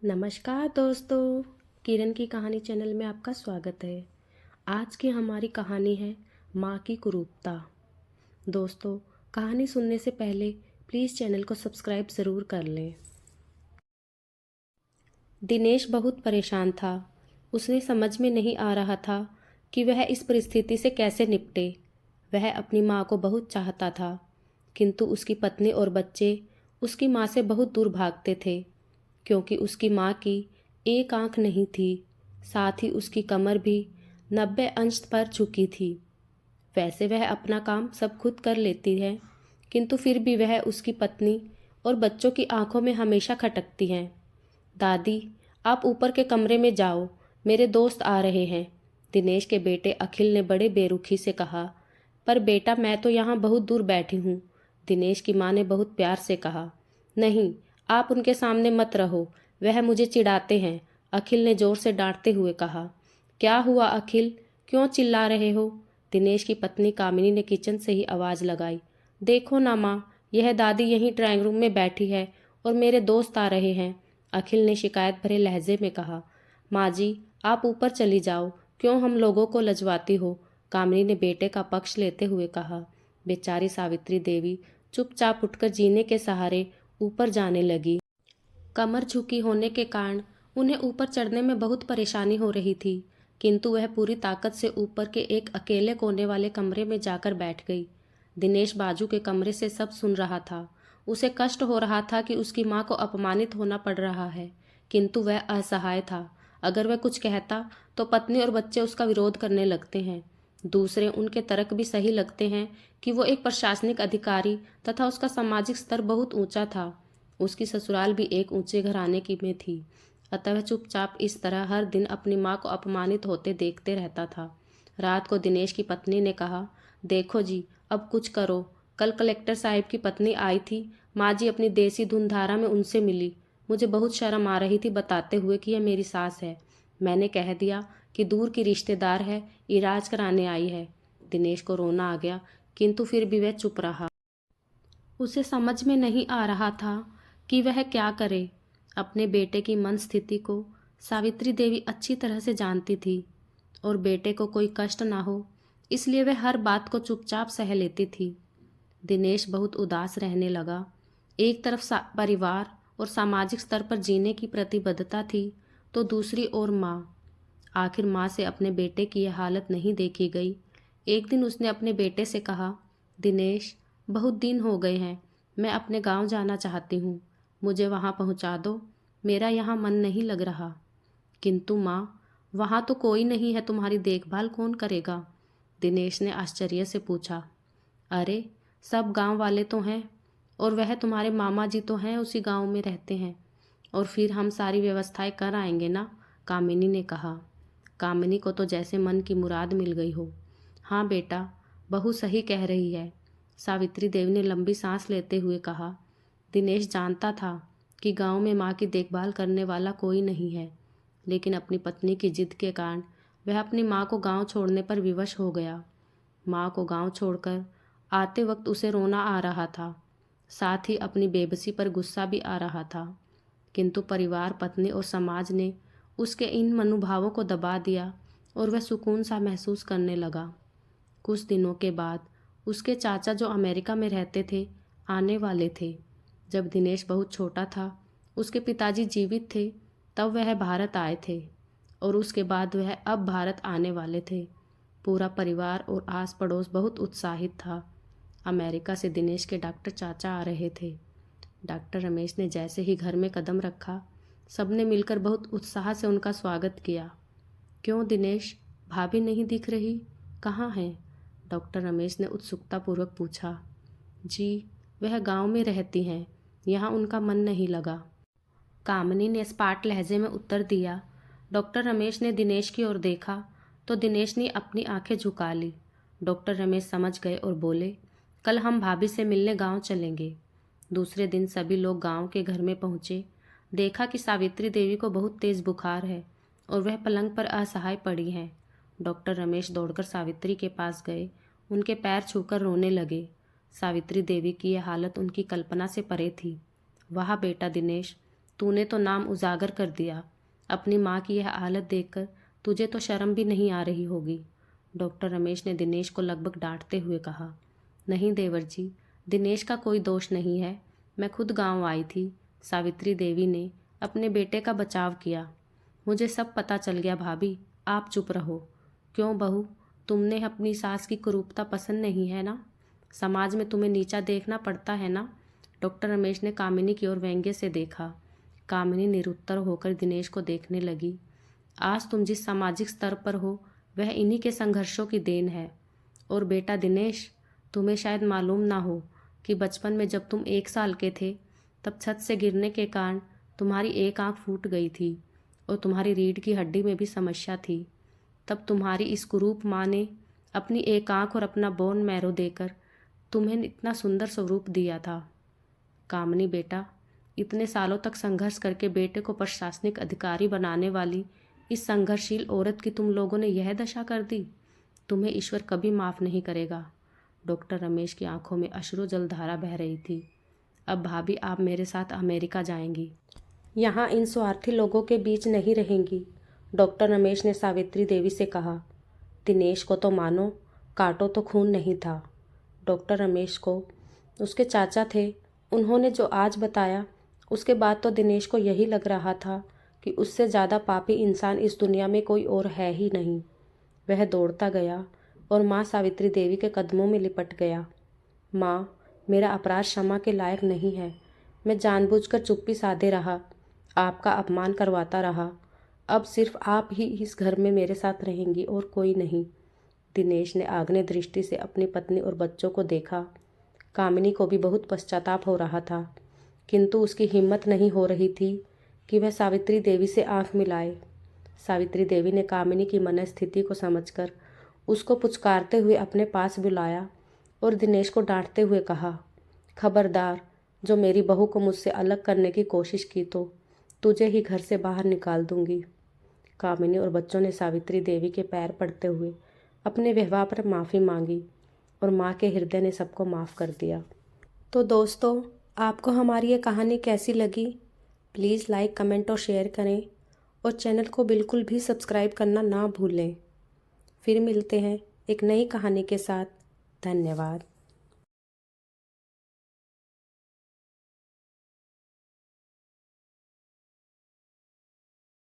नमस्कार दोस्तों, किरण की कहानी चैनल में आपका स्वागत है। आज की हमारी कहानी है माँ की कुरूपता। दोस्तों, कहानी सुनने से पहले प्लीज़ चैनल को सब्सक्राइब ज़रूर कर लें। दिनेश बहुत परेशान था। उसने समझ में नहीं आ रहा था कि वह इस परिस्थिति से कैसे निपटे। वह अपनी माँ को बहुत चाहता था, किंतु उसकी पत्नी और बच्चे उसकी माँ से बहुत दूर भागते थे, क्योंकि उसकी माँ की एक आंख नहीं थी, साथ ही उसकी कमर भी 90 अंश पर झुकी थी। वैसे वह अपना काम सब खुद कर लेती है, किंतु फिर भी वह उसकी पत्नी और बच्चों की आंखों में हमेशा खटकती हैं। दादी, आप ऊपर के कमरे में जाओ, मेरे दोस्त आ रहे हैं, दिनेश के बेटे अखिल ने बड़े बेरुखी से कहा। पर बेटा, मैं तो यहाँ बहुत दूर बैठी हूँ, दिनेश की माँ ने बहुत प्यार से कहा। नहीं, आप उनके सामने मत रहो, वह मुझे चिढ़ाते हैं, अखिल ने जोर से डांटते हुए कहा। क्या हुआ अखिल, क्यों चिल्ला रहे हो? दिनेश की पत्नी कामिनी ने किचन से ही आवाज़ लगाई। देखो ना माँ, यह दादी यहीं ड्राइंग रूम में बैठी है और मेरे दोस्त आ रहे हैं, अखिल ने शिकायत भरे लहजे में कहा। माँ जी, आप ऊपर चली जाओ, क्यों हम लोगों को लजवाती हो, कामिनी ने बेटे का पक्ष लेते हुए कहा। बेचारी सावित्री देवी चुपचाप उठकर जीने के सहारे ऊपर जाने लगी। कमर झुकी होने के कारण उन्हें ऊपर चढ़ने में बहुत परेशानी हो रही थी, किंतु वह पूरी ताकत से ऊपर के एक अकेले कोने वाले कमरे में जाकर बैठ गई। दिनेश बाजू के कमरे से सब सुन रहा था। उसे कष्ट हो रहा था कि उसकी माँ को अपमानित होना पड़ रहा है, किंतु वह असहाय था। अगर वह कुछ कहता तो पत्नी और बच्चे उसका विरोध करने लगते हैं। दूसरे उनके तर्क भी सही लगते हैं कि वो एक प्रशासनिक अधिकारी तथा उसका सामाजिक स्तर बहुत ऊंचा था। उसकी ससुराल भी एक ऊंचे घराने की में थी, अतः वह चुपचाप इस तरह हर दिन अपनी माँ को अपमानित होते देखते रहता था। रात को दिनेश की पत्नी ने कहा, देखो जी, अब कुछ करो। कल कलेक्टर साहब की पत्नी आई थी, माँ जी अपनी देसी धुन धारा में उनसे मिली। मुझे बहुत शर्म आ रही थी बताते हुए कि यह मेरी सास है। मैंने कह दिया कि दूर की रिश्तेदार है, इलाज कराने आई है। दिनेश को रोना आ गया, किंतु फिर भी वह चुप रहा। उसे समझ में नहीं आ रहा था कि वह क्या करे। अपने बेटे की मन स्थिति को सावित्री देवी अच्छी तरह से जानती थी और बेटे को कोई कष्ट ना हो, इसलिए वह हर बात को चुपचाप सह लेती थी। दिनेश बहुत उदास रहने लगा। एक तरफ परिवार और सामाजिक स्तर पर जीने की प्रतिबद्धता थी, तो दूसरी ओर माँ। आखिर माँ से अपने बेटे की यह हालत नहीं देखी गई। एक दिन उसने अपने बेटे से कहा, दिनेश, बहुत दिन हो गए हैं, मैं अपने गांव जाना चाहती हूँ, मुझे वहाँ पहुँचा दो, मेरा यहाँ मन नहीं लग रहा। किंतु माँ, वहाँ तो कोई नहीं है, तुम्हारी देखभाल कौन करेगा? दिनेश ने आश्चर्य से पूछा। अरे, सब गांव वाले तो हैं, और वह तुम्हारे मामा जी तो हैं, उसी गांव में रहते हैं, और फिर हम सारी व्यवस्थाएं कर आएंगे ना, कामिनी ने कहा। कामिनी को तो जैसे मन की मुराद मिल गई हो। हाँ बेटा, बहू सही कह रही है, सावित्री देवी ने लंबी सांस लेते हुए कहा। दिनेश जानता था कि गांव में माँ की देखभाल करने वाला कोई नहीं है, लेकिन अपनी पत्नी की जिद के कारण वह अपनी माँ को गांव छोड़ने पर विवश हो गया। माँ को गांव छोड़कर आते वक्त उसे रोना आ रहा था, साथ ही अपनी बेबसी पर गुस्सा भी आ रहा था, किंतु परिवार, पत्नी और समाज ने उसके इन मनोभावों को दबा दिया और वह सुकून सा महसूस करने लगा। कुछ दिनों के बाद उसके चाचा, जो अमेरिका में रहते थे, आने वाले थे। जब दिनेश बहुत छोटा था, उसके पिताजी जीवित थे, तब वह भारत आए थे, और उसके बाद वह अब भारत आने वाले थे। पूरा परिवार और आस पड़ोस बहुत उत्साहित था। अमेरिका से दिनेश के डॉक्टर चाचा आ रहे थे। डॉक्टर रमेश ने जैसे ही घर में कदम रखा, सबने मिलकर बहुत उत्साह से उनका स्वागत किया। क्यों दिनेश, भाभी नहीं दिख रही, कहाँ हैं? डॉक्टर रमेश ने उत्सुकतापूर्वक पूछा। जी, वह गांव में रहती हैं, यहाँ उनका मन नहीं लगा, कामिनी ने स्पाट लहजे में उत्तर दिया। डॉक्टर रमेश ने दिनेश की ओर देखा तो दिनेश ने अपनी आंखें झुका ली। डॉक्टर रमेश समझ गए और बोले, कल हम भाभी से मिलने गांव चलेंगे। दूसरे दिन सभी लोग गांव के घर में पहुंचे। देखा कि सावित्री देवी को बहुत तेज बुखार है और वह पलंग पर असहाय पड़ी हैं। डॉक्टर रमेश दौड़कर सावित्री के पास गए, उनके पैर छूकर रोने लगे। सावित्री देवी की यह हालत उनकी कल्पना से परे थी। वाह बेटा दिनेश, तूने तो नाम उजागर कर दिया। अपनी माँ की यह हालत देखकर तुझे तो शर्म भी नहीं आ रही होगी। डॉक्टर रमेश ने दिनेश को लगभग डांटते हुए कहा। नहीं देवर जी, दिनेश का कोई दोष नहीं है। मैं खुद गांव आई थी। सावित्री देवी ने अपने बेटे का बचाव किया। मुझे सब पता चल गया भाभी, आप चुप रहो। क्यों बहू, तुमने अपनी सास की कुरूपता पसंद नहीं है ना? समाज में तुम्हें नीचा देखना पड़ता है ना? डॉक्टर रमेश ने कामिनी की ओर व्यंग्य से देखा। कामिनी निरुत्तर होकर दिनेश को देखने लगी। आज तुम जिस सामाजिक स्तर पर हो वह इन्हीं के संघर्षों की देन है। और बेटा दिनेश, तुम्हें शायद मालूम ना हो कि बचपन में जब तुम 1 साल के थे तब छत से गिरने के कारण तुम्हारी एक आंख फूट गई थी और तुम्हारी रीढ़ की हड्डी में भी समस्या थी। तब तुम्हारी इस कुरूप माँ ने अपनी एक आंख और अपना बोन मैरो देकर तुम्हें इतना सुंदर स्वरूप दिया था। कामनी बेटा, इतने सालों तक संघर्ष करके बेटे को प्रशासनिक अधिकारी बनाने वाली इस संघर्षशील औरत की तुम लोगों ने यह दशा कर दी। तुम्हें ईश्वर कभी माफ़ नहीं करेगा। डॉक्टर रमेश की आंखों में अश्रु जलधारा बह रही थी। अब भाभी, आप मेरे साथ अमेरिका जाएंगी। यहाँ इन स्वार्थी लोगों के बीच नहीं रहेंगी। डॉक्टर रमेश ने सावित्री देवी से कहा। दिनेश को तो मानो काटो तो खून नहीं था। डॉक्टर रमेश को उसके चाचा थे, उन्होंने जो आज बताया उसके बाद तो दिनेश को यही लग रहा था कि उससे ज़्यादा पापी इंसान इस दुनिया में कोई और है ही नहीं। वह दौड़ता गया और माँ सावित्री देवी के कदमों में लिपट गया। माँ, मेरा अपराध क्षमा के लायक नहीं है। मैं जानबूझकर चुप्पी साधे रहा, आपका अपमान करवाता रहा। अब सिर्फ आप ही इस घर में मेरे साथ रहेंगी और कोई नहीं। दिनेश ने आग्नेय दृष्टि से अपनी पत्नी और बच्चों को देखा। कामिनी को भी बहुत पश्चाताप हो रहा था, किंतु उसकी हिम्मत नहीं हो रही थी कि वह सावित्री देवी से आंख मिलाए। सावित्री देवी ने कामिनी की मनस्थिति को समझकर उसको पुचकारते हुए अपने पास बुलाया और दिनेश को डांटते हुए कहा, खबरदार, जो मेरी बहू को मुझसे अलग करने की कोशिश की तो तुझे ही घर से बाहर निकाल दूंगी। कामिनी और बच्चों ने सावित्री देवी के पैर पड़ते हुए अपने व्यवहार पर माफ़ी मांगी और माँ के हृदय ने सबको माफ़ कर दिया। तो दोस्तों, आपको हमारी ये कहानी कैसी लगी? प्लीज़ लाइक, कमेंट और शेयर करें और चैनल को बिल्कुल भी सब्सक्राइब करना ना भूलें। फिर मिलते हैं एक नई कहानी के साथ। धन्यवाद।